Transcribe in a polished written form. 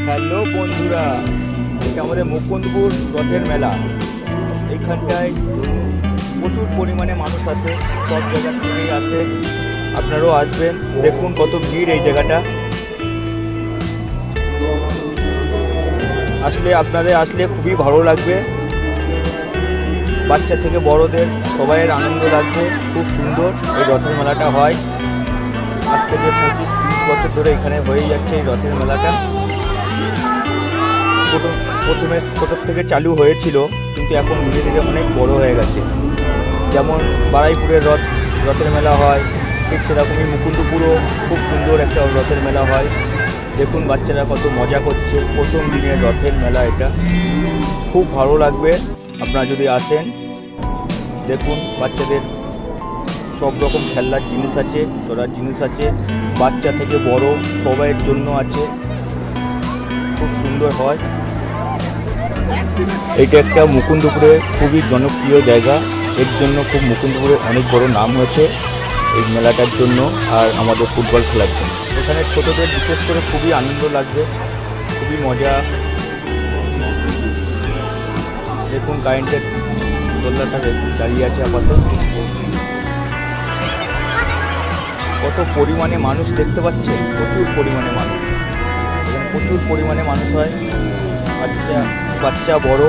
Hello বন্ধুরা, এটা আমাদের মুকুন্দপুর রথের মেলা। এইখানটায় প্রচুর পরিমাণে মানুষ আসে, সব জায়গা থেকেই আসে। আপনারাও আসবেন, দেখুন কত ভিড় এই জায়গাটা। আপনাদের আসলে খুবই ভালো লাগবে। বাচ্চা থেকে বড়দের সবাইয়ের আনন্দ লাগবে। খুব সুন্দর এই রথের মেলাটা হয়। আজ থেকে 25-30 বছর ধরে এখানে হয়ে যাচ্ছে এই রথের মেলাটা। প্রথমে ছোটোর থেকে চালু হয়েছিল, কিন্তু এখন ধীরে ধীরে অনেক বড় হয়ে গেছে। যেমন বারুইপুরের রথের মেলা হয়, ঠিক সেরকমই মুকুন্দপুরও খুব সুন্দর একটা রথের মেলা হয়। দেখুন বাচ্চারা কত মজা করছে, প্রথম দিনের রথের মেলা এটা। খুব ভালো লাগবে আপনারা যদি আসেন। দেখুন বাচ্চাদের সব রকম খেলনার জিনিস আছে, চড়ার জিনিস আছে, বাচ্চা থেকে বড় সবাইয়ের জন্য আছে। খুব সুন্দর হয়। এইটা একটা মুকুন্দপুরে খুবই জনপ্রিয় জায়গা। এর জন্য খুব মুকুন্দপুরে অনেক বড় নাম হয়েছে এই মেলাটার জন্য আর আমাদের ফুটবল খেলার জন্য। এখানে ছোটদের বিশেষ করে খুবই আনন্দ লাগবে, খুবই মজা। দেখুন কারেন্টের দোলনাটা দাঁড়িয়ে আছে আপাতত। কত পরিমাণে মানুষ দেখতে পাচ্ছেন, প্রচুর পরিমাণে মানুষ। এখানে প্রচুর পরিমাণে মানুষ হয়, বাচ্চা বড়।